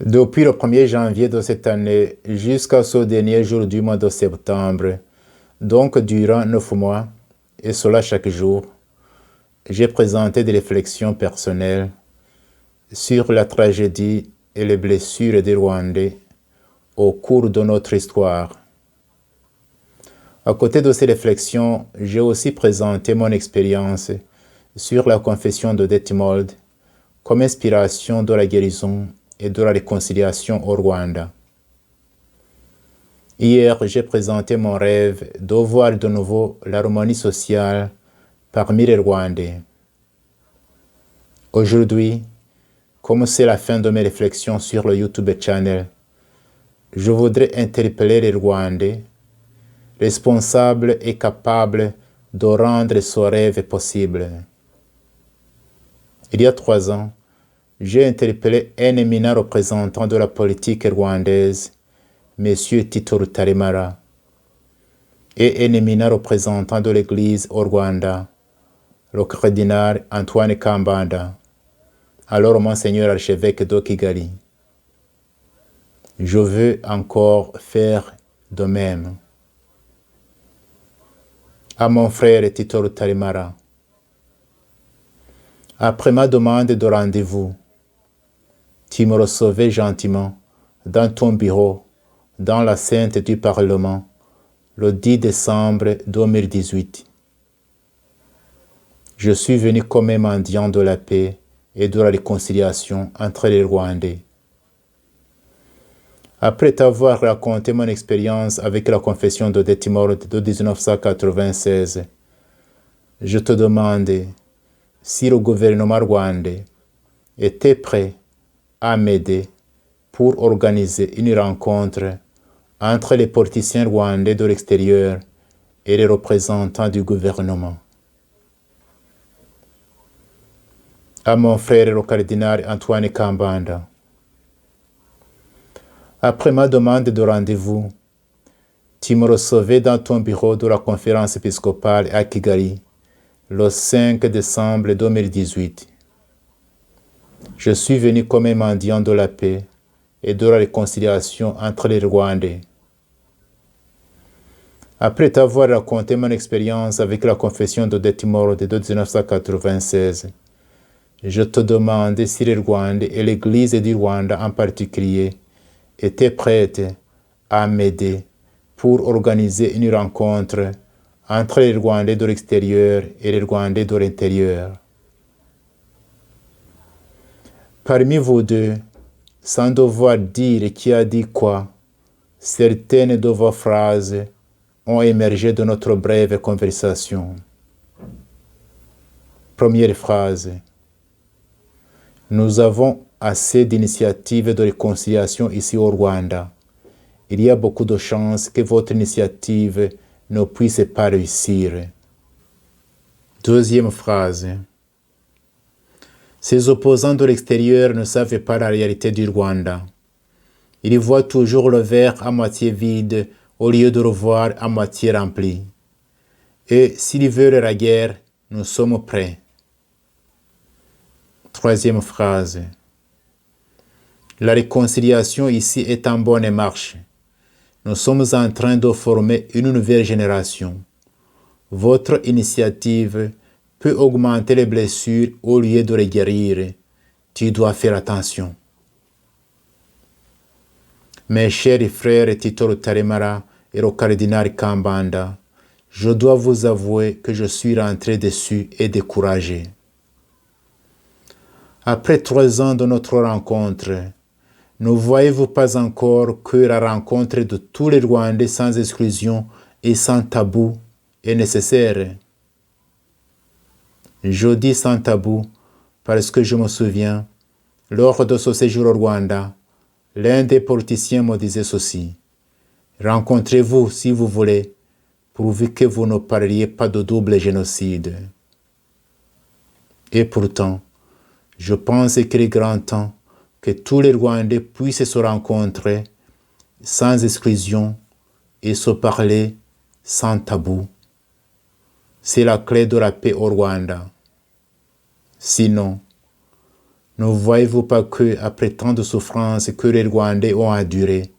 Depuis le 1er janvier de cette année jusqu'au dernier jour du mois de septembre, donc durant 9 mois, et cela chaque jour, j'ai présenté des réflexions personnelles sur la tragédie et les blessures des Rwandais au cours de notre histoire. À côté de ces réflexions, j'ai aussi présenté mon expérience sur la confession de Detmold comme inspiration de la guérison et de la réconciliation au Rwanda. Hier, j'ai présenté mon rêve de voir de nouveau l'harmonie sociale parmi les Rwandais. Aujourd'hui, comme c'est la fin de mes réflexions sur le YouTube channel, je voudrais interpeller les Rwandais, responsables et capables de rendre ce rêve possible. Il y a 3 ans, j'ai interpellé un éminent représentant de la politique rwandaise, M. Tito Rutaremara, et un éminent représentant de l'Église au Rwanda, le cardinal Antoine Kambanda, alors Monseigneur archevêque de Kigali. Je veux encore faire de même. À mon frère Tito Rutaremara, après ma demande de rendez-vous, tu me recevais gentiment dans ton bureau, dans la Sainte du Parlement, le 10 décembre 2018. Je suis venu comme un mendiant de la paix et de la réconciliation entre les Rwandais. Après t'avoir raconté mon expérience avec la confession de Detmold de 1996, je te demandais si le gouvernement rwandais était prêt à m'aider pour organiser une rencontre entre les politiciens rwandais de l'extérieur et les représentants du gouvernement. À mon frère le cardinal Antoine Kambanda, après ma demande de rendez-vous, tu me recevais dans ton bureau de la conférence épiscopale à Kigali le 5 décembre 2018. Je suis venu comme un mendiant de la paix et de la réconciliation entre les Rwandais. Après t'avoir raconté mon expérience avec la confession de Detmold de 1996, je te demandais si les Rwandais et l'Église du Rwanda en particulier étaient prêtes à m'aider pour organiser une rencontre entre les Rwandais de l'extérieur et les Rwandais de l'intérieur. Parmi vous deux, sans devoir dire qui a dit quoi, certaines de vos phrases ont émergé de notre brève conversation. Première phrase. Nous avons assez d'initiatives de réconciliation ici au Rwanda. Il y a beaucoup de chances que votre initiative ne puisse pas réussir. Deuxième phrase. Ces opposants de l'extérieur ne savent pas la réalité du Rwanda. Ils voient toujours le verre à moitié vide au lieu de le voir à moitié rempli. Et s'ils veulent la guerre, nous sommes prêts. Troisième phrase. La réconciliation ici est en bonne marche. Nous sommes en train de former une nouvelle génération. Votre initiative peut augmenter les blessures au lieu de les guérir. Tu dois faire attention. Mes chers frères Tito Rutaremara et le cardinal Kambanda, je dois vous avouer que je suis rentré déçu et découragé. Après 3 ans de notre rencontre, ne voyez-vous pas encore que la rencontre de tous les Rwandais sans exclusion et sans tabou est nécessaire? Je dis sans tabou parce que je me souviens, lors de ce séjour au Rwanda, l'un des politiciens me disait ceci. Rencontrez-vous si vous voulez, pourvu que vous ne parliez pas de double génocide. Et pourtant, je pense qu'il est grand temps que tous les Rwandais puissent se rencontrer sans exclusion et se parler sans tabou. C'est la clé de la paix au Rwanda. Sinon, Ne voyez-vous pas que, après tant de souffrances que les Rwandais ont endurées,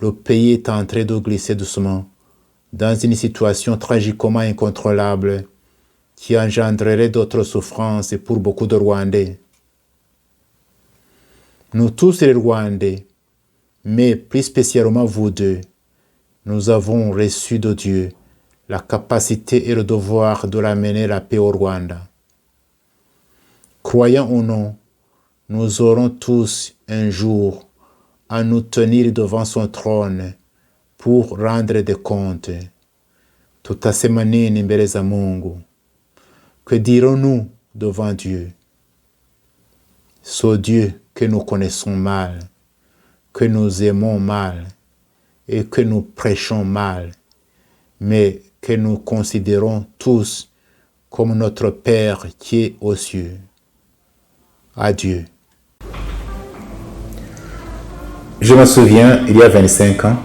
le pays est en train de glisser doucement dans une situation tragiquement incontrôlable qui engendrerait d'autres souffrances pour beaucoup de Rwandais. Nous tous les Rwandais, mais plus spécialement vous deux, nous avons reçu de Dieu la capacité et le devoir de ramener la paix au Rwanda. Croyant ou non, nous aurons tous un jour à nous tenir devant son trône pour rendre des comptes. Tutasemanini mbele za Mungu. Que dirons-nous devant Dieu? Ce Dieu que nous connaissons mal, que nous aimons mal et que nous prêchons mal, mais que nous considérons tous comme notre Père qui est aux cieux. Adieu. Je me souviens, il y a 25 ans,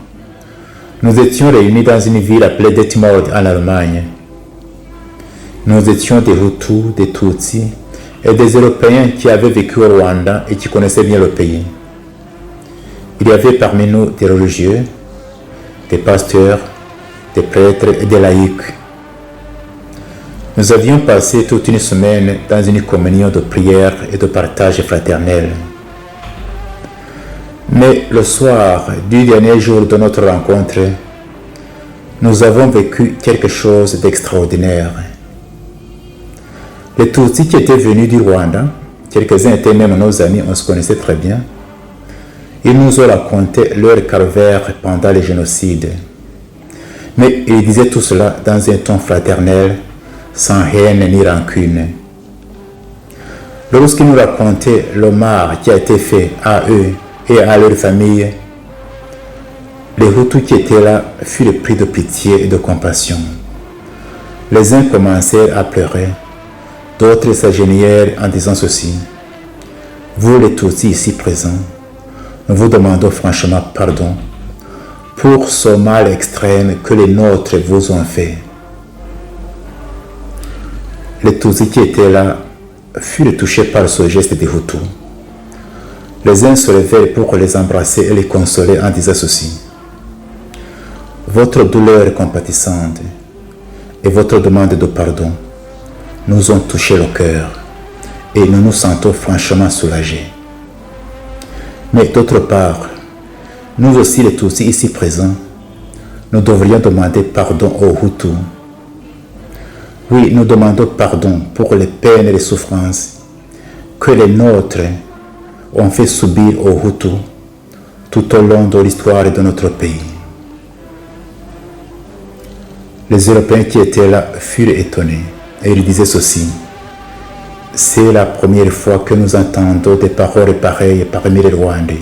nous étions réunis dans une ville appelée Detmold en Allemagne. Nous étions des Hutus, des Tutsis et des Européens qui avaient vécu au Rwanda et qui connaissaient bien le pays. Il y avait parmi nous des religieux, des pasteurs, des prêtres et des laïcs. Nous avions passé toute une semaine dans une communion de prière et de partage fraternel. Mais le soir du dernier jour de notre rencontre, nous avons vécu quelque chose d'extraordinaire. Les Tutsis qui étaient venus du Rwanda, quelques-uns étaient même nos amis, on se connaissait très bien, ils nous ont raconté leur calvaire pendant le génocide. Mais ils disaient tout cela dans un ton fraternel, sans haine ni rancune. Lorsqu'ils nous racontaient le mal qui a été fait à eux et à leur famille, les Hutus qui étaient là furent pris de pitié et de compassion. Les uns commencèrent à pleurer, d'autres s'agenouillèrent en disant ceci: vous les Tutsis ici présents, nous vous demandons franchement pardon pour ce mal extrême que les nôtres vous ont fait. Les Tutsis qui étaient là furent touchés par ce geste des Hutus. Les uns se levèrent pour les embrasser et les consoler en disant ceci: votre douleur compatissante et votre demande de pardon nous ont touché le cœur et nous nous sentons franchement soulagés. Mais d'autre part, nous aussi les Tutsis ici présents, nous devrions demander pardon aux Hutus. Oui, nous demandons pardon pour les peines et les souffrances que les nôtres ont fait subir aux Hutus tout au long de l'histoire de notre pays. Les Européens qui étaient là furent étonnés et ils disaient ceci: c'est la première fois que nous entendons des paroles pareilles parmi les Rwandais.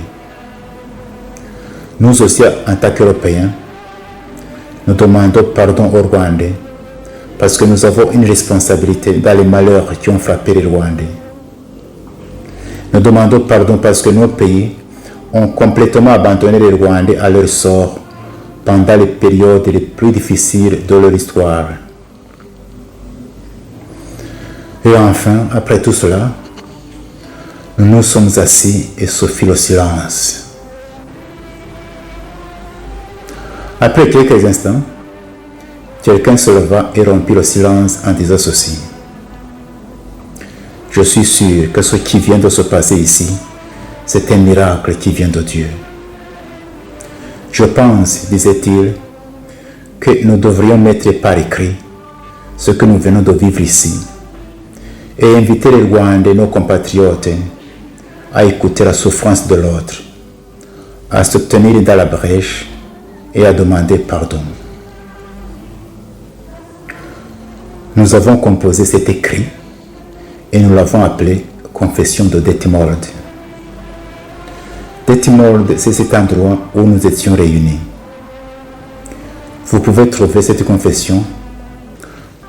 Nous aussi, en tant qu'Européens, nous demandons pardon aux Rwandais parce que nous avons une responsabilité dans les malheurs qui ont frappé les Rwandais. Nous demandons pardon parce que nos pays ont complètement abandonné les Rwandais à leur sort pendant les périodes les plus difficiles de leur histoire. Et enfin, après tout cela, nous nous sommes assis et se fit le silence. Après quelques instants, quelqu'un se leva et rompit le silence en disant ceci: je suis sûr que ce qui vient de se passer ici, c'est un miracle qui vient de Dieu. Je pense, disait-il, que nous devrions mettre par écrit ce que nous venons de vivre ici et inviter les Rwandais, nos compatriotes, à écouter la souffrance de l'autre, à se tenir dans la brèche et à demander pardon. Nous avons composé cet écrit et nous l'avons appelé Confession de Detmold. Detmold, c'est cet endroit où nous étions réunis. Vous pouvez trouver cette confession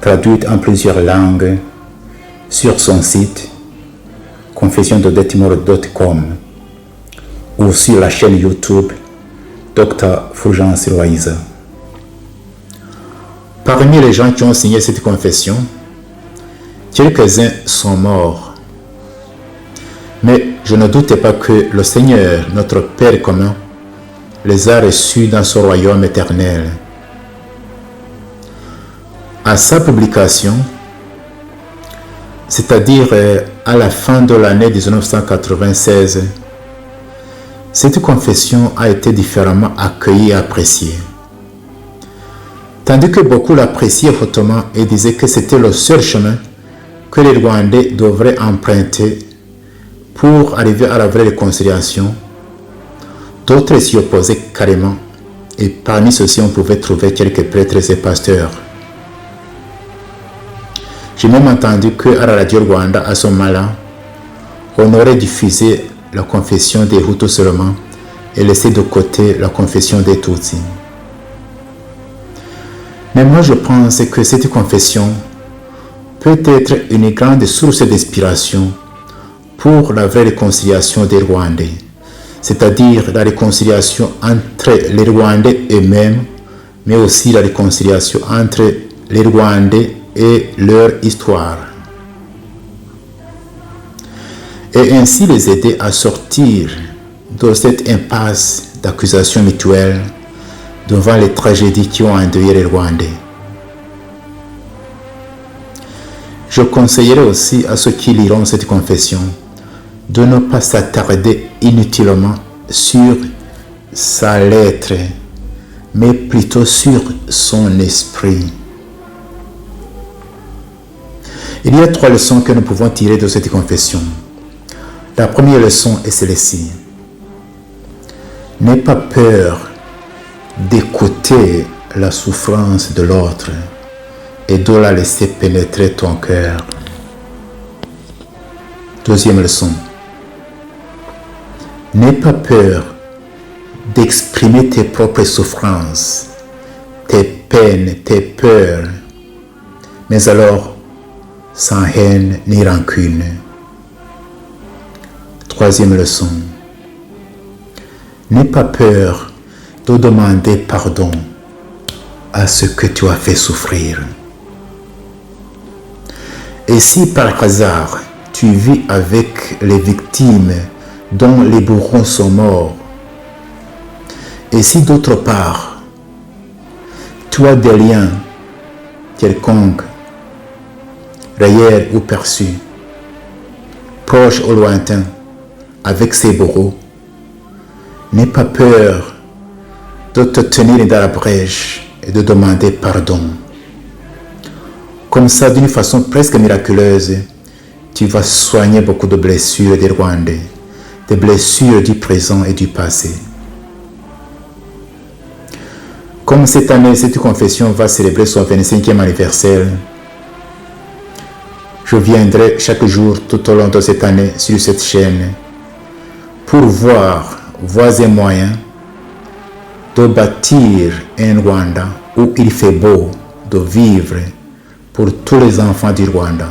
traduite en plusieurs langues sur son site confessiondedetmold.com ou sur la chaîne YouTube Dr Fulgence Loaiza. Parmi les gens qui ont signé cette confession, quelques-uns sont morts. Mais je ne doutais pas que le Seigneur, notre Père commun, les a reçus dans son royaume éternel. À sa publication, c'est-à-dire à la fin de l'année 1996, cette confession a été différemment accueillie et appréciée. Tandis que beaucoup l'appréciaient fortement et disaient que c'était le seul chemin que les Rwandais devraient emprunter pour arriver à la vraie réconciliation, d'autres s'y opposaient carrément, et parmi ceux-ci on pouvait trouver quelques prêtres et pasteurs. J'ai même entendu qu'à la radio Rwanda, à ce moment-là, on aurait diffusé la confession des Hutus seulement et laissé de côté la confession des Tutsis. Mais moi je pense que cette confession peut être une grande source d'inspiration pour la vraie réconciliation des Rwandais, c'est-à-dire la réconciliation entre les Rwandais eux-mêmes, mais aussi la réconciliation entre les Rwandais et leur histoire. Et ainsi les aider à sortir de cette impasse d'accusations mutuelles devant les tragédies qui ont endeuillé les Rwandais. Je conseillerais aussi à ceux qui liront cette confession de ne pas s'attarder inutilement sur sa lettre, mais plutôt sur son esprit. Il y a 3 leçons que nous pouvons tirer de cette confession. La première leçon est celle-ci. N'aie pas peur d'écouter la souffrance de l'autre et de la laisser pénétrer ton cœur. Deuxième leçon. N'aie pas peur d'exprimer tes propres souffrances, tes peines, tes peurs, mais alors sans haine ni rancune. Troisième leçon. N'aie pas peur de demander pardon à ce que tu as fait souffrir. Et si par hasard tu vis avec les victimes dont les bourreaux sont morts, et si d'autre part tu as des liens quelconques, réels ou perçus, proches ou lointains, avec ces bourreaux, n'aie pas peur de te tenir dans la brèche et de demander pardon. Comme ça, d'une façon presque miraculeuse, tu vas soigner beaucoup de blessures des Rwandais, des blessures du présent et du passé. Comme cette année, cette confession va célébrer son 25e anniversaire, je viendrai chaque jour tout au long de cette année sur cette chaîne pour voir voies et moyens de bâtir un Rwanda où il fait beau de vivre pour tous les enfants du Rwanda.